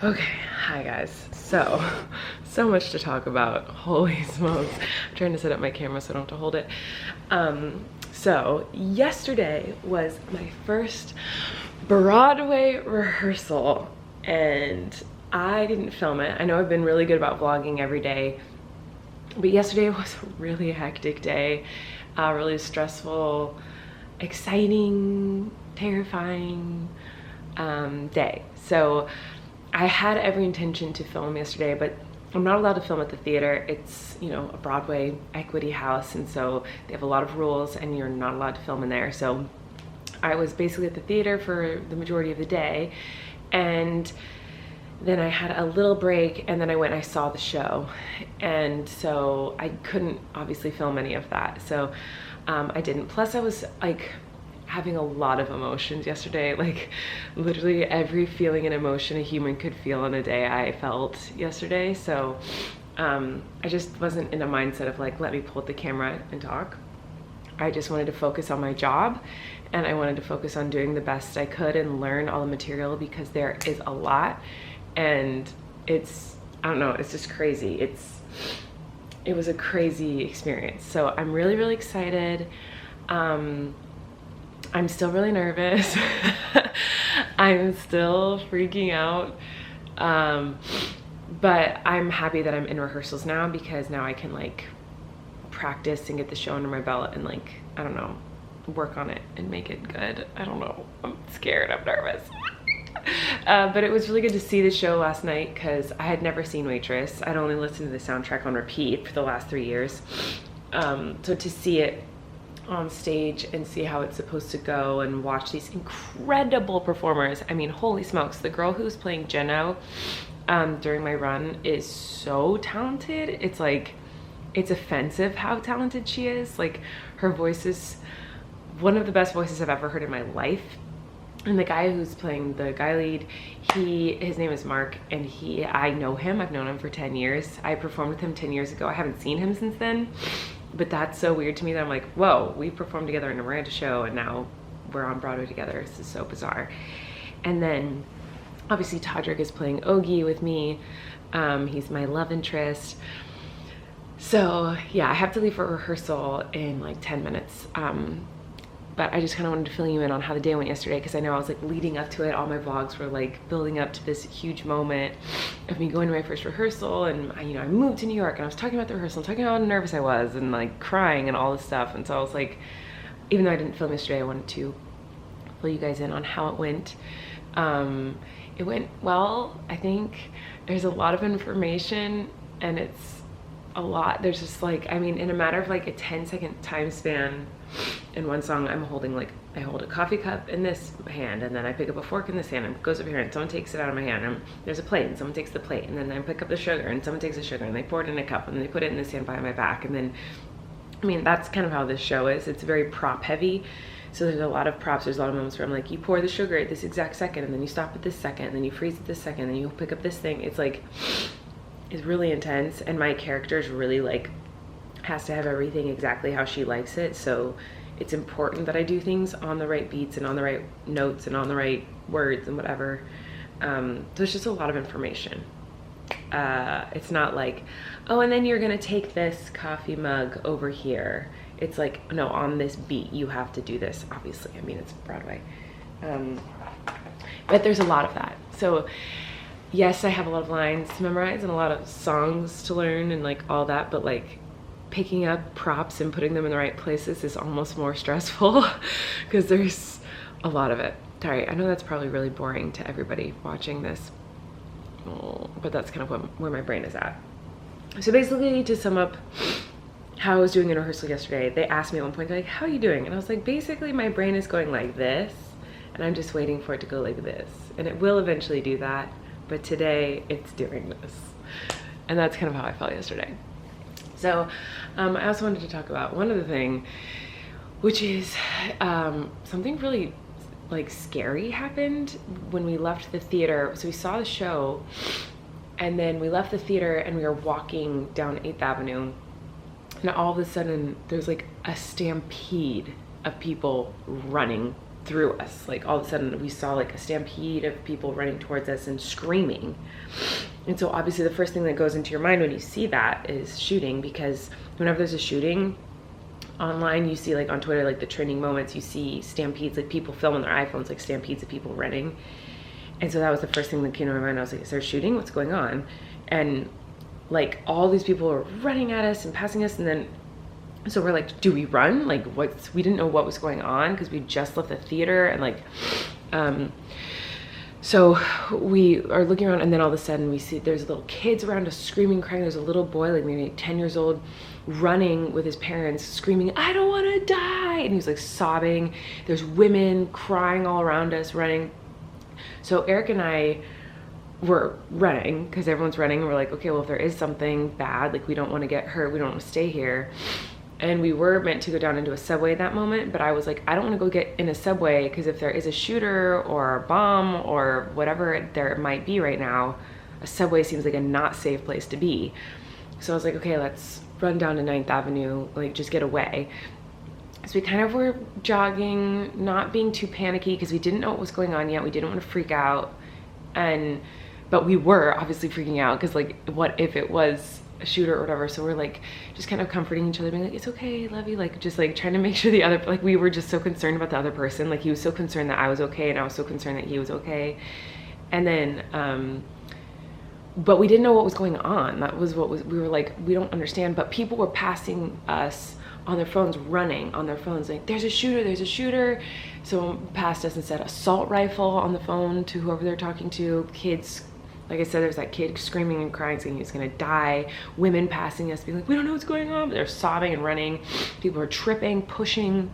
Okay, hi guys. So much to talk about. Holy smokes. I'm trying to set up my camera so I don't have to hold it. So yesterday was my first Broadway rehearsal and I didn't film it. I know I've been really good about vlogging every day, but yesterday was a really hectic day, really stressful, exciting, terrifying day. So I had every intention to film yesterday, but I'm not allowed to film at the theater. It's, you know, a Broadway equity house, and so they have a lot of rules and you're not allowed to film in there. So I was basically at the theater for the majority of the day, and then I had a little break, and then I went and I saw the show, and so I couldn't obviously film any of that. So I didn't. Plus I was like having a lot of emotions yesterday, like literally every feeling and emotion a human could feel in a day I felt yesterday. So I just wasn't in a mindset of like, let me pull up the camera and talk. I just wanted to focus on my job, and I wanted to focus on doing the best I could and learn all the material, because there is a lot, and it's, I don't know, it's just crazy. It was a crazy experience. So I'm really, really excited. I'm still really nervous. I'm still freaking out. But I'm happy that I'm in rehearsals now, because now I can like practice and get the show under my belt and like, I don't know, work on it and make it good. I don't know. I'm scared. I'm nervous. But it was really good to see the show last night, because I had never seen Waitress. I'd only listened to the soundtrack on repeat for the last 3 years. So to see it on stage and see how it's supposed to go and watch these incredible performers. I mean, holy smokes, the girl who's playing Jeno during my run is so talented. It's like, it's offensive how talented she is. Like, her voice is one of the best voices I've ever heard in my life. And the guy who's playing the guy lead, his name is Mark, and I know him. I've known him for 10 years. I performed with him 10 years ago. I haven't seen him since then. But that's so weird to me that I'm like, whoa, we performed together in a Miranda show and now we're on Broadway together. This is so bizarre. And then obviously Todrick is playing Ogie with me. He's my love interest. So yeah, I have to leave for rehearsal in like 10 minutes. But I just kind of wanted to fill you in on how the day went yesterday, because I know I was like leading up to it. All my vlogs were like building up to this huge moment of me going to my first rehearsal, and I moved to New York, and I was talking about the rehearsal, talking about how nervous I was and like crying and all this stuff. And so I was like, even though I didn't film yesterday, I wanted to fill you guys in on how it went. It went well. I think there's a lot of information, and it's a lot. There's just like, I mean, in a matter of like a 10-second time span, in one song I'm holding like, I hold a coffee cup in this hand, and then I pick up a fork in this hand, and it goes over here, and someone takes it out of my hand, and there's a plate, and someone takes the plate, and then I pick up the sugar, and someone takes the sugar, and they pour it in a cup, and they put it in this hand behind my back. And then, I mean, that's kind of how this show is. It's very prop heavy. So there's a lot of props. There's a lot of moments where I'm like, you pour the sugar at this exact second, and then you stop at this second, and then you freeze at this second, and you pick up this thing. It's like, it's really intense, and my character is really like, has to have everything exactly how she likes it. So it's important that I do things on the right beats and on the right notes and on the right words and whatever. So it's just a lot of information. It's not like, oh, and then you're gonna take this coffee mug over here. It's like, no, on this beat you have to do this, obviously. I mean, it's Broadway. But there's a lot of that. So yes, I have a lot of lines to memorize and a lot of songs to learn and like all that, but like picking up props and putting them in the right places is almost more stressful, because there's a lot of it. Sorry, I know that's probably really boring to everybody watching this, but that's kind of where my brain is at. So basically, to sum up how I was doing in rehearsal yesterday, they asked me at one point, they're like, how are you doing? And I was like, basically my brain is going like this, and I'm just waiting for it to go like this. And it will eventually do that, but today it's doing this. And that's kind of how I felt yesterday. So I also wanted to talk about one other thing, which is something really like scary happened when we left the theater. So we saw the show, and then we left the theater and we were walking down 8th Avenue, and all of a sudden there's like a stampede of people running through us. Like all of a sudden we saw like a stampede of people running towards us and screaming. And so obviously the first thing that goes into your mind when you see that is shooting, because whenever there's a shooting online, you see like on Twitter, like the trending moments, you see stampedes, like people filming their iPhones, like stampedes of people running. And so that was the first thing that came to my mind. I was like, is there a shooting? What's going on? And like all these people are running at us and passing us. And then, so we're like, do we run? Like we didn't know what was going on because we just left the theater and like, so we are looking around, and then all of a sudden we see there's little kids around us screaming, crying. There's a little boy, like maybe 10 years old, running with his parents, screaming, I don't want to die. And he was like sobbing. There's women crying all around us, running. So Eric and I were running because everyone's running. We're like, okay, well, if there is something bad, like we don't want to get hurt, we don't want to stay here. And we were meant to go down into a subway at that moment, but I was like, I don't want to go get in a subway because if there is a shooter or a bomb or whatever there might be right now, a subway seems like a not safe place to be. So I was like, okay, let's run down to 9th Avenue, like just get away. So we kind of were jogging, not being too panicky because we didn't know what was going on yet. We didn't want to freak out. But we were obviously freaking out because like, what if it was a shooter or whatever? So we're like just kind of comforting each other, being like, it's okay, love you, like just like trying to make sure the other, like we were just so concerned about the other person. Like he was so concerned that I was okay and I was so concerned that he was okay. And then but we didn't know what was going on. That was we were like, we don't understand. But people were passing us on their phones, running on their phones, like there's a shooter, there's a shooter. Someone passed us and said assault rifle on the phone to whoever they're talking to. Kids, like I said, there's that kid screaming and crying, saying he's gonna die. Women passing us, being like, we don't know what's going on. But they're sobbing and running. People are tripping, pushing.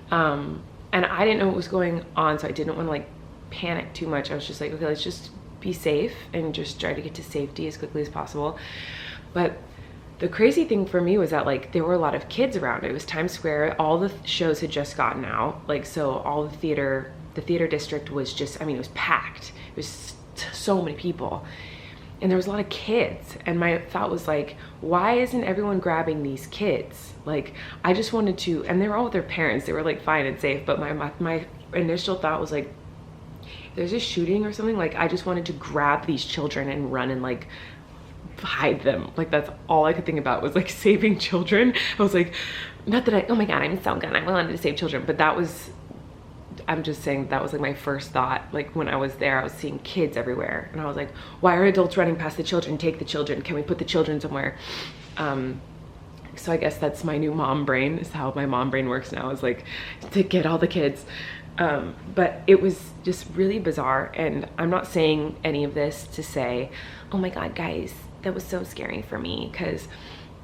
And I didn't know what was going on, so I didn't want to like panic too much. I was just like, okay, let's just be safe and just try to get to safety as quickly as possible. But the crazy thing for me was that like there were a lot of kids around. It was Times Square. All the shows had just gotten out. Like, so all the theater district was just, I mean, it was packed. It was so many people. And there was a lot of kids. And my thought was like, why isn't everyone grabbing these kids? Like, I just wanted to, and they were all with their parents. They were like fine and safe. But my initial thought was like, if there's a shooting or something, like I just wanted to grab these children and run and like hide them. Like that's all I could think about was like saving children. I was like, not that oh my God, I'm so good, I wanted to save children. But that was, I'm just saying that was like my first thought. Like when I was there, I was seeing kids everywhere. And I was like, why are adults running past the children? Take the children. Can we put the children somewhere? So I guess that's my new mom brain, is how my mom brain works now, is like to get all the kids. But it was just really bizarre. And I'm not saying any of this to say, oh my God, guys, that was so scary for me, because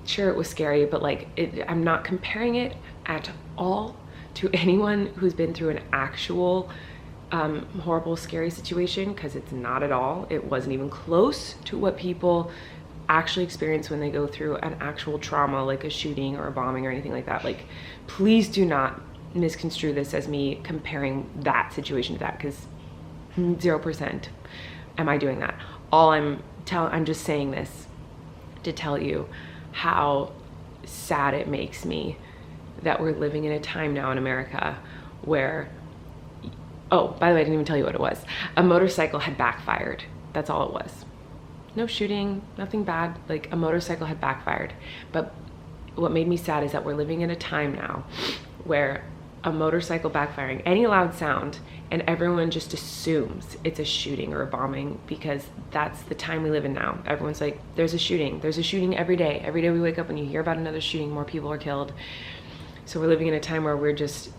sure it was scary, but like I'm not comparing it at all to anyone who's been through an actual horrible, scary situation, because it's not at all. It wasn't even close to what people actually experience when they go through an actual trauma, like a shooting or a bombing or anything like that. Like, please do not misconstrue this as me comparing that situation to that, because 0% am I doing that. All I'm just saying this to tell you how sad it makes me that we're living in a time now in America where, oh, by the way, I didn't even tell you what it was. A motorcycle had backfired. That's all it was. No shooting, nothing bad. Like, a motorcycle had backfired. But what made me sad is that we're living in a time now where a motorcycle backfiring, any loud sound, and everyone just assumes it's a shooting or a bombing, because that's the time we live in now. Everyone's like, there's a shooting every day. Every day we wake up and you hear about another shooting, more people are killed. So we're living in a time where we're just,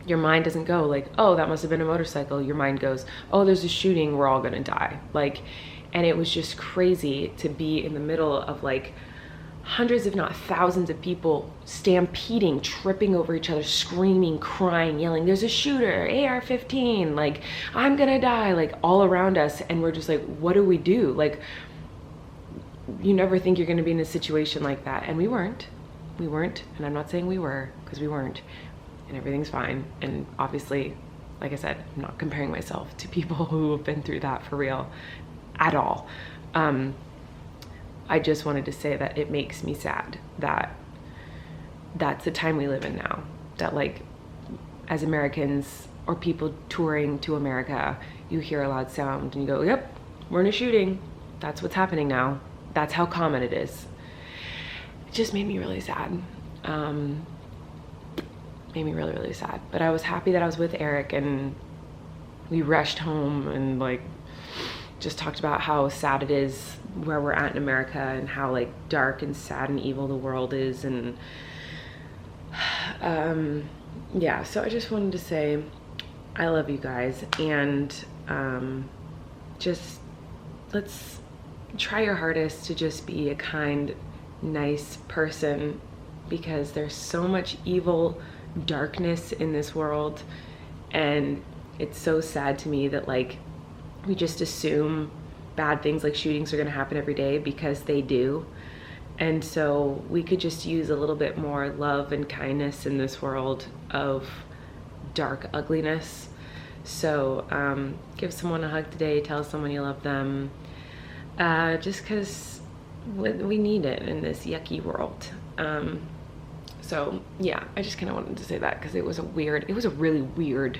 your mind doesn't go like, oh, that must have been a motorcycle. Your mind goes, oh, there's a shooting, we're all gonna die. Like, and it was just crazy to be in the middle of like hundreds, if not thousands of people stampeding, tripping over each other, screaming, crying, yelling, there's a shooter, AR-15, like, I'm gonna die, like all around us. And we're just like, what do we do? Like, you never think you're gonna be in a situation like that. And we weren't, and I'm not saying we were, because we weren't, and everything's fine. And obviously, like I said, I'm not comparing myself to people who have been through that for real at all. I just wanted to say that it makes me sad that that's the time we live in now. That like as Americans or people touring to America, you hear a loud sound and you go, yep, we're in a shooting. That's what's happening now. That's how common it is. It just made me really sad. Made me really, really sad. But I was happy that I was with Eric, and we rushed home and like just talked about how sad it is where we're at in America, and how like dark and sad and evil the world is. And yeah, so I just wanted to say I love you guys, and just let's try your hardest to just be a kind, nice person, because there's so much evil, darkness in this world, and it's so sad to me that like we just assume bad things like shootings are going to happen every day, because they do. And so we could just use a little bit more love and kindness in this world of dark ugliness. So give someone a hug today, tell someone you love them, just because we need it in this yucky world. So yeah, I just kind of wanted to say that because it was a really weird,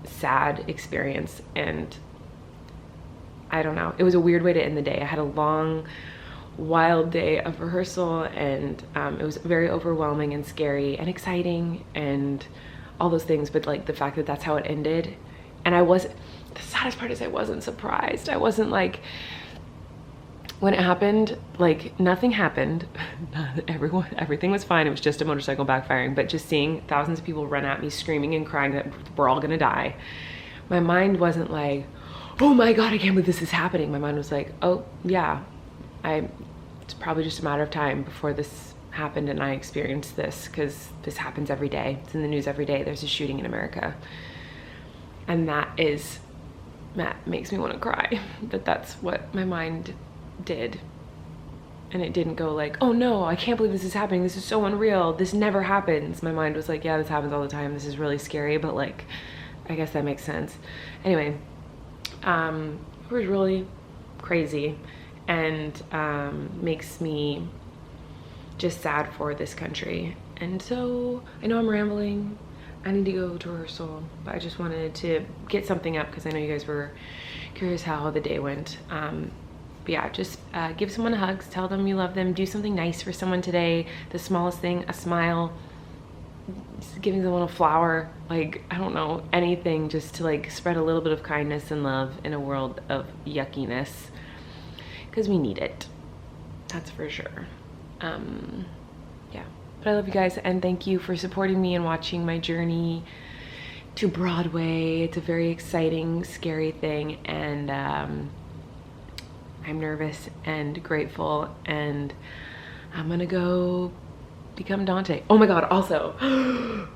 sad experience, and I don't know, it was a weird way to end the day. I had a long, wild day of rehearsal, and it was very overwhelming and scary and exciting and all those things, but like the fact that that's how it ended, and the saddest part is I wasn't surprised. I wasn't like, when it happened, like nothing happened. Everything was fine. It was just a motorcycle backfiring, but just seeing thousands of people run at me screaming and crying that we're all gonna die, my mind wasn't like, oh my God, I can't believe this is happening. My mind was like, oh yeah, it's probably just a matter of time before this happened and I experienced this, because this happens every day. It's in the news every day. There's a shooting in America. And that makes me want to cry, that that's what my mind did. And it didn't go like, oh no, I can't believe this is happening. This is so unreal. This never happens. My mind was like, yeah, this happens all the time. This is really scary, but like, I guess that makes sense. Anyway, it was really crazy, and makes me just sad for this country. And so I know I'm rambling. I need to go to rehearsal, but I just wanted to get something up because I know you guys were curious how the day went. But yeah, just give someone a hug, tell them you love them, do something nice for someone today. The smallest thing, a smile, just giving someone a flower, like, I don't know, anything just to like spread a little bit of kindness and love in a world of yuckiness, because we need it, that's for sure. Yeah, but I love you guys, and thank you for supporting me and watching my journey to Broadway. It's a very exciting, scary thing, and I'm nervous and grateful, and I'm gonna go become Dante. Oh my God, also,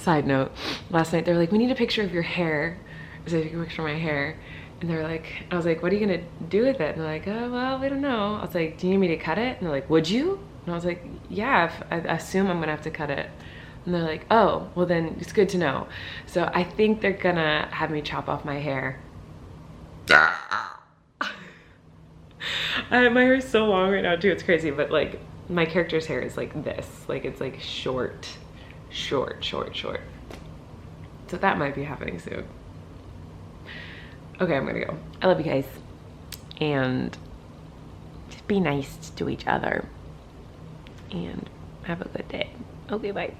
side note, last night they were like, we need a picture of your hair. So I took a picture of my hair, and they're like, I was like, what are you gonna do with it? And they're like, oh, well, we don't know. I was like, do you need me to cut it? And they're like, would you? And I was like, yeah, I assume I'm gonna have to cut it. And they're like, oh, well then it's good to know. So I think they're gonna have me chop off my hair. My hair is so long right now too, it's crazy, but like my character's hair is like this, like it's like short. So that might be happening soon. Okay, I'm gonna go. I love you guys, and just be nice to each other, and have a good day. Okay, bye.